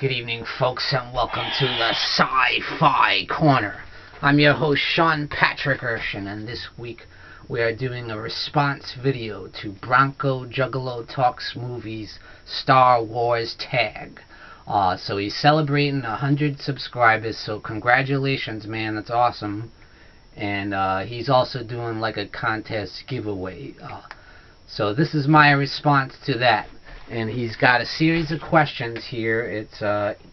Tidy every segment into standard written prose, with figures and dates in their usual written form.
Good evening, folks, and welcome to the Sci-Fi Corner. I'm your host, Sean Patrick Urshan, and this week we are doing a response video to Bronco Juggalo Talks Movies Star Wars tag. So he's celebrating 100 subscribers, so congratulations, man, that's awesome. And he's also doing like a contest giveaway. So this is my response to that. And he's got a series of questions here. It's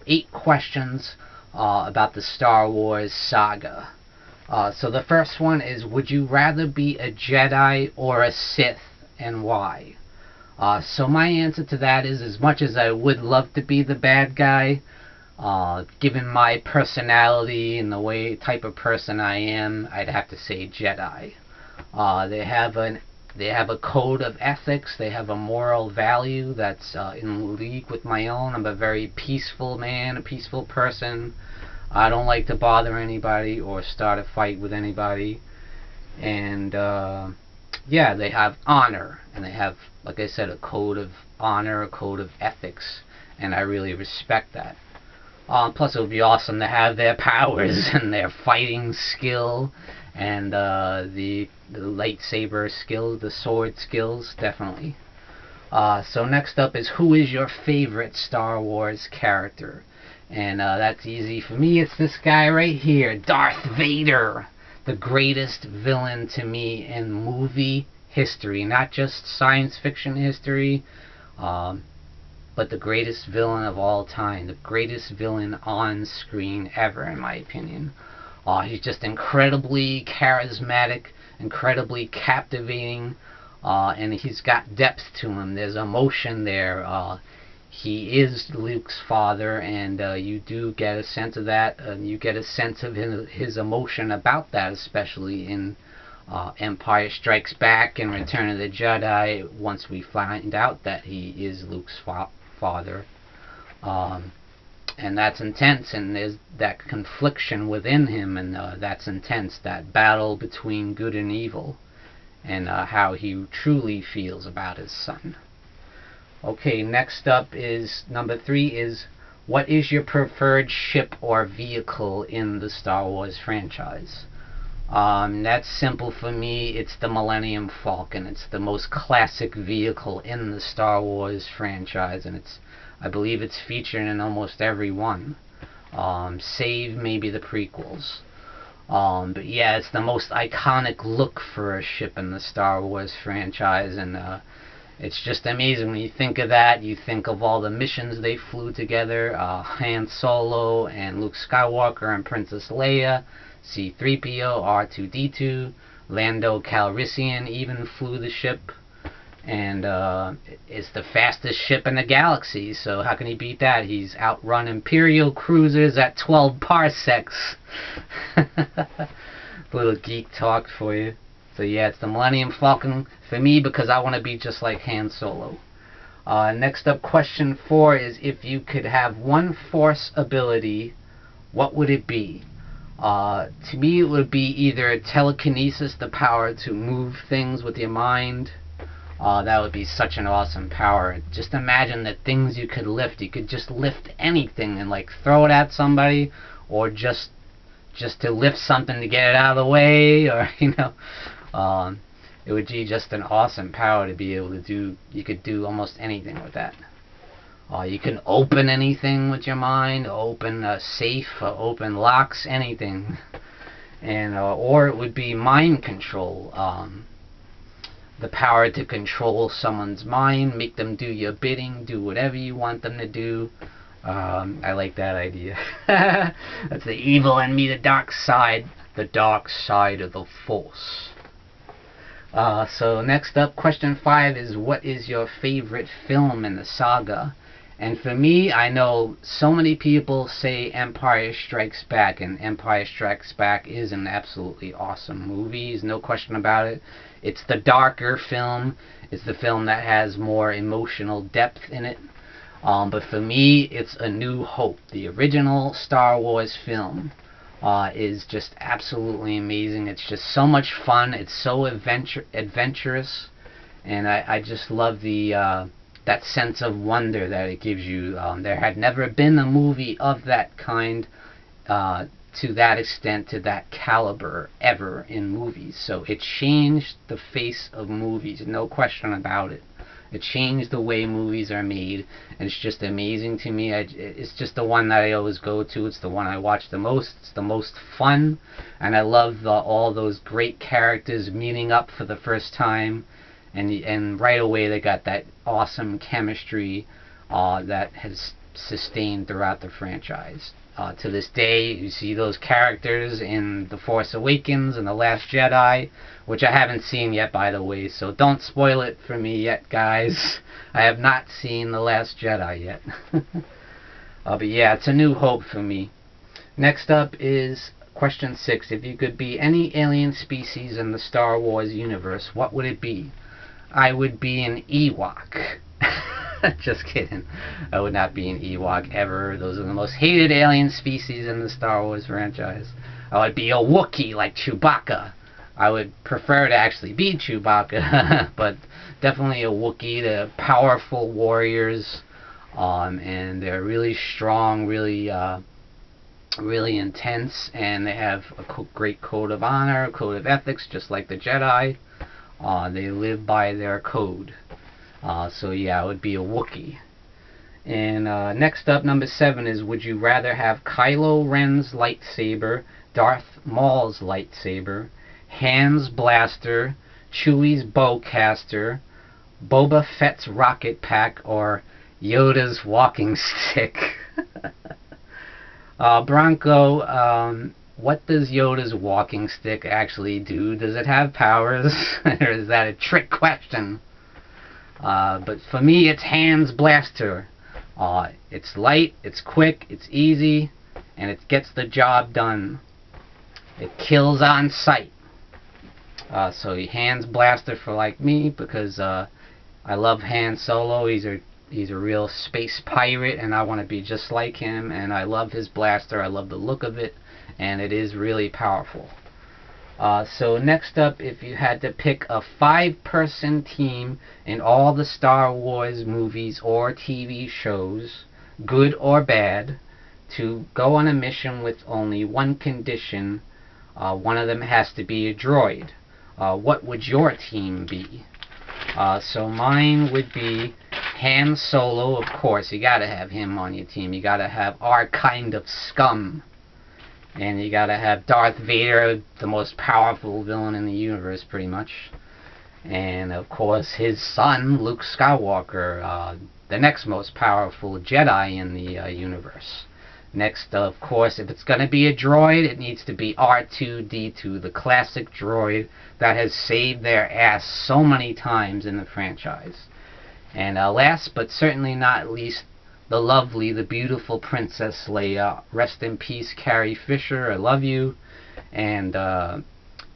8 questions about the Star Wars saga. So the first one is, would you rather be a Jedi or a Sith, and why? So my answer to that is, as much as I would love to be the bad guy, given my personality and the type of person I am, I'd have to say Jedi. They have a code of ethics. They have a moral value that's in league with my own. I'm a very peaceful man, a peaceful person. I don't like to bother anybody or start a fight with anybody. And yeah, they have honor, and they have, like I said, a code of honor, a code of ethics, and I really respect that. Plus, it would be awesome to have their powers and their fighting skill, and the lightsaber skills, the sword skills, definitely. So next up is, who is your favorite Star Wars character? And that's easy for me. It's this guy right here, Darth Vader, the greatest villain to me in movie history, not just science fiction history, but the greatest villain of all time, the greatest villain on screen ever, in my opinion. He's just incredibly charismatic, incredibly captivating, and he's got depth to him. There's emotion there. He is Luke's father, and you do get a sense of that. You get a sense of his emotion about that, especially in Empire Strikes Back and Return of the Jedi, once we find out that he is Luke's father. And that's intense, and there's that confliction within him, and that's intense, that battle between good and evil, and how he truly feels about his son. Okay, next up is, number 3 is, what is your preferred ship or vehicle in the Star Wars franchise? That's simple for me. It's the Millennium Falcon. It's the most classic vehicle in the Star Wars franchise, and I believe it's featured in almost every one, save maybe the prequels. But yeah, it's the most iconic look for a ship in the Star Wars franchise, and it's just amazing when you think of that. You think of all the missions they flew together, Han Solo and Luke Skywalker and Princess Leia, C-3PO, R2-D2, Lando Calrissian even flew the ship. And it's the fastest ship in the galaxy, so how can he beat that? He's outrun Imperial cruisers at 12 parsecs. Little geek talk for you. So yeah, it's the Millennium Falcon for me, because I want to be just like Han Solo. Next up, question 4 is, if you could have one Force ability, what would it be? To me, it would be either telekinesis, the power to move things with your mind. That would be such an awesome power. Just imagine the things you could lift. You could just lift anything and like throw it at somebody, or just to lift something to get it out of the way, or it would be just an awesome power to be able to do. You could do almost anything with that. You can open anything with your mind, open a safe, open locks, anything, and or it would be mind control. The power to control someone's mind, make them do your bidding, do whatever you want them to do. I like that idea. That's the evil in me, the dark side of the Force. So next up, question 5 is, what is your favorite film in the saga? And for me, I know so many people say Empire Strikes Back, and Empire Strikes Back is an absolutely awesome movie. There's no question about it. It's the darker film. It's the film that has more emotional depth in it. But for me, it's A New Hope. The original Star Wars film is just absolutely amazing. It's just so much fun. It's so adventurous. And I just love the that sense of wonder that it gives you. There had never been a movie of that kind, to that extent, to that caliber, ever in movies. So it changed the face of movies, no question about it. It changed the way movies are made, and it's just amazing to me. It's just the one that I always go to. It's the one I watch the most. It's the most fun, and I love all those great characters meeting up for the first time, and right away they got that awesome chemistry that has sustained throughout the franchise. To this day, you see those characters in The Force Awakens and The Last Jedi, which I haven't seen yet, by the way, so don't spoil it for me yet, guys. I have not seen The Last Jedi yet. But yeah, it's a new hope for me. Next up is question 6. If you could be any alien species in the Star Wars universe, what would it be? I would be an Ewok. Just kidding. I would not be an Ewok ever. Those are the most hated alien species in the Star Wars franchise. I would be a Wookiee like Chewbacca. I would prefer to actually be Chewbacca, but definitely a Wookiee. They're powerful warriors, and they're really strong, really intense, and they have a great code of honor, code of ethics, just like the Jedi. They live by their code. So yeah, it would be a Wookiee. And next up, number 7 is, would you rather have Kylo Ren's lightsaber, Darth Maul's lightsaber, Han's blaster, Chewie's bowcaster, Boba Fett's rocket pack, or Yoda's walking stick? Bronco, what does Yoda's walking stick actually do? Does it have powers? Or is that a trick question? But for me, it's Han's blaster. It's light, it's quick, it's easy, and it gets the job done. It kills on sight. So Han's blaster for like me, because I love Han Solo. He's a real space pirate, and I want to be just like him. And I love his blaster. I love the look of it, and it is really powerful. So next up, if you had to pick a 5-person team in all the Star Wars movies or TV shows, good or bad, to go on a mission with only one condition, one of them has to be a droid. What would your team be? So mine would be Han Solo, of course. You gotta have him on your team. You gotta have our kind of scum. And you gotta have Darth Vader, the most powerful villain in the universe, pretty much. And of course, his son, Luke Skywalker, the next most powerful Jedi in the universe. Next, of course, if it's gonna be a droid, it needs to be R2-D2, the classic droid that has saved their ass so many times in the franchise. And last, but certainly not least, the lovely, the beautiful Princess Leia. Rest in peace, Carrie Fisher. I love you. And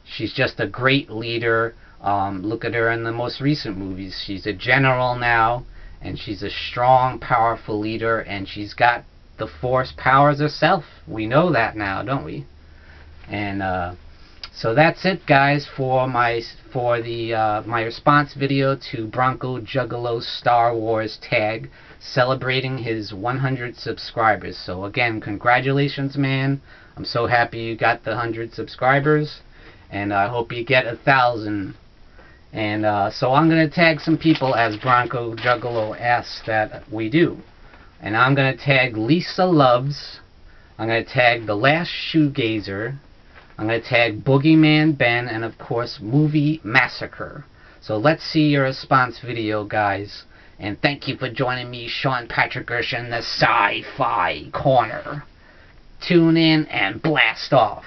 she's just a great leader. Look at her in the most recent movies. She's a general now, and she's a strong, powerful leader, and she's got the Force powers herself. We know that now, don't we? And so that's it, guys, for my response video to Bronco Juggalo's Star Wars tag, celebrating his 100 subscribers. So again, congratulations, man. I'm so happy you got the 100 subscribers, and I hope you get 1,000. And so I'm gonna tag some people as Bronco Juggalo asks that we do. And I'm gonna tag Lisa Loves. I'm gonna tag The Last Shoegazer. I'm going to tag Boogeyman Ben, and of course Movie Massacre. So let's see your response video, guys. And thank you for joining me, Sean Patrick Gersh, in the Sci-Fi Corner. Tune in and blast off.